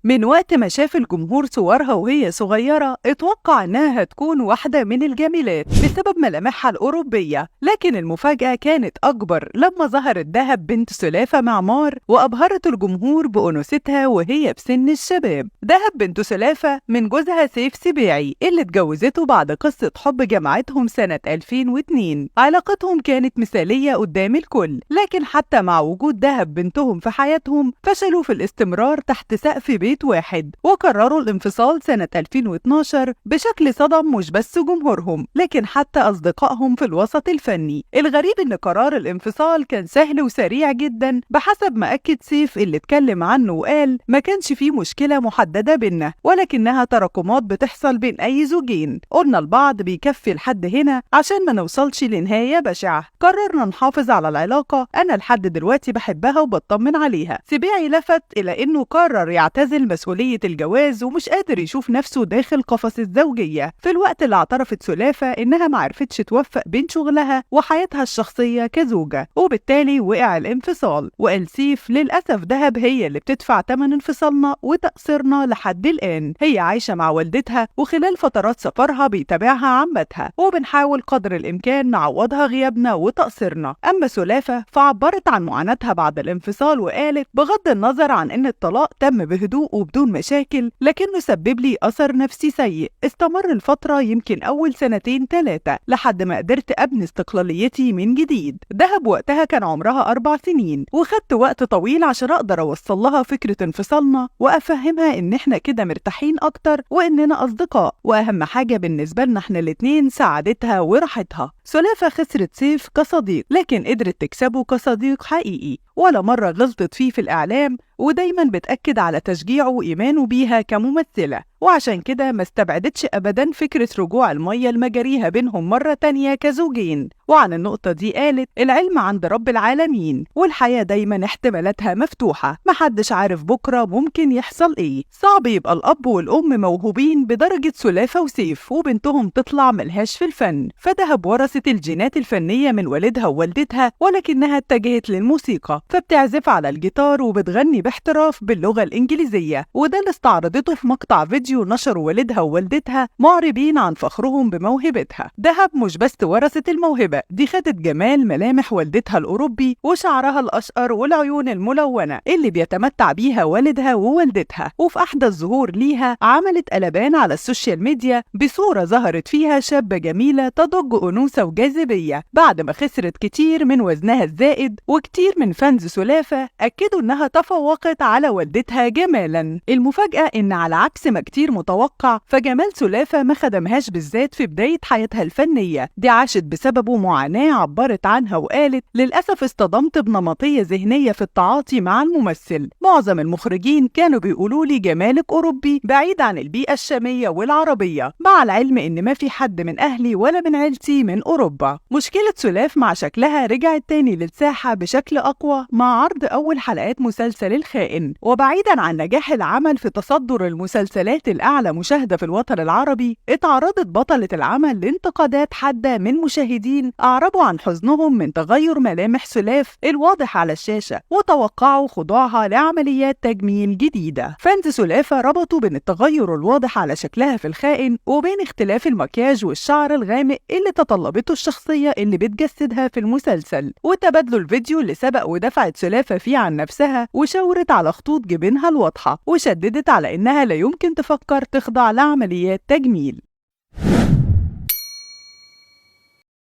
من وقت ما شاف الجمهور صورها وهي صغيرة اتوقع إنها هتكون واحدة من الجميلات بسبب ملامحها الأوروبية، لكن المفاجأة كانت أكبر لما ظهرت دهب بنت سلافة معمار وأبهرت الجمهور بأنوثتها وهي بسن الشباب. دهب بنت سلافة من جوزها سيف سبيعي اللي اتجوزته بعد قصة حب جمعتهم سنة 2002. علاقتهم كانت مثالية قدام الكل، لكن حتى مع وجود دهب بنتهم في حياتهم فشلوا في الاستمرار تحت سقف بيت واحد، وقرروا الانفصال سنة 2012 بشكل صدم مش بس جمهورهم لكن حتى أصدقائهم في الوسط الفني. الغريب إن قرار الانفصال كان سهل وسريع جدا بحسب ما أكد سيف اللي اتكلم عنه وقال ما كانش فيه مشكلة محددة بينا، ولكنها تراكمات بتحصل بين أي زوجين. قلنا البعض بيكفي لحد هنا عشان ما نوصلش لنهاية بشعة. قررنا نحافظ على العلاقة، أنا لحد دلوقتي بحبها وبطمن عليها. سبيعي لفت إلى إنه قرر يعتزل مسؤولية الجواز ومش قادر يشوف نفسه داخل قفص الزوجية، في الوقت اللي اعترفت سلافة إنها معرفتش توفق بين شغلها وحياتها الشخصية كزوجة، وبالتالي وقع الانفصال. وقال سيف للأسف دهب هي اللي بتدفع تمن انفصالنا وتقصيرنا لحد الآن. هي عايشة مع والدتها وخلال فترات سفرها بيتابعها عمتها، وبنحاول قدر الإمكان نعوضها غيابنا وتقصيرنا. أما سلافة فعبرت عن معاناتها بعد الانفصال وقالت بغض النظر عن إن الطلاق تم بهدوء وبدون مشاكل لكنه سبب لي أثر نفسي سيء استمر لفترة يمكن أول 2-3 لحد ما قدرت أبني استقلاليتي من جديد. دهب وقتها كان عمرها 4 سنين، وخدت وقت طويل عشان أقدر أوصل لها فكرة انفصالنا وأفهمها إن إحنا كده مرتاحين أكتر وإننا أصدقاء، وأهم حاجة بالنسبة لنا إحنا الاتنين سعادتها وراحتها. سلافة خسرت سيف كصديق لكن قدرت تكسبه كصديق حقيقي، ولا مرة غلطت فيه في الإعلام، ودايما بتأكد على تشجيعه وإيمانه بيها كممثلة. وعشان كده ما استبعدتش أبدا فكرة رجوع المية لمجاريها بينهم مرة تانية كزوجين. وعن النقطة دي قالت العلم عند رب العالمين، والحياة دايما احتمالاتها مفتوحة، محدش عارف بكرة ممكن يحصل ايه. صعب يبقى الأب والأم موهوبين بدرجة سلافة وسيف وبنتهم تطلع ملهاش في الفن. فدهب ورثت الجينات الفنية من والدها ووالدتها، ولكنها اتجهت للموسيقى، فبتعزف على الجيتار وبتغني باحتراف باللغة الإنجليزية، وده اللي استعرضته في مقطع فيديو نشره والدها ووالدتها معربين عن فخرهم بموهبتها. دهب مش بس ورثت الموهبة دي، خدت جمال ملامح والدتها الأوروبي وشعرها الأشقر والعيون الملونة اللي بيتمتع بيها والدها ووالدتها. وفي أحدث ظهور ليها عملت قلبان على السوشيال ميديا بصورة ظهرت فيها شابة جميلة تضج أنوثة وجاذبية بعد ما خسرت كتير من وزنها الزائد. وكتير من فانز سلافة أكدوا إنها تفوقت على والدتها جمالا. المفاجأة إن على عكس ما كتير متوقع فجمال سلافة ما خدمهاش بالذات في بداية حياتها الفنية، دي عاشت بسببه معاناة عبرت عنها وقالت للأسف اصطدمت بنمطية ذهنية في التعاطي مع الممثل. معظم المخرجين كانوا بيقولوا لي جمالك أوروبي بعيد عن البيئة الشامية والعربية، مع العلم إن ما في حد من أهلي ولا من عيلتي من أوروبا. مشكلة سلاف مع شكلها رجعت تاني للساحة بشكل أقوى مع عرض أول حلقات مسلسل الخائن. وبعيدا عن نجاح العمل في تصدر المسلسلات الأعلى مشاهدة في الوطن العربي، اتعرضت بطلة العمل لانتقادات حادة من مشاهدين أعربوا عن حزنهم من تغير ملامح سلاف الواضح على الشاشة، وتوقعوا خضوعها لعمليات تجميل جديدة. فانز سلافة ربطوا بين التغير الواضح على شكلها في الخائن وبين اختلاف المكياج والشعر الغامق اللي تطلبته الشخصية اللي بتجسدها في المسلسل، وتبادلوا الفيديو اللي سبق ودفعت سلافة فيه عن نفسها وشاورت على خطوط جبينها الواضحة، وشددت على إنها لا يمكن تفكر تخضع لعمليات تجميل.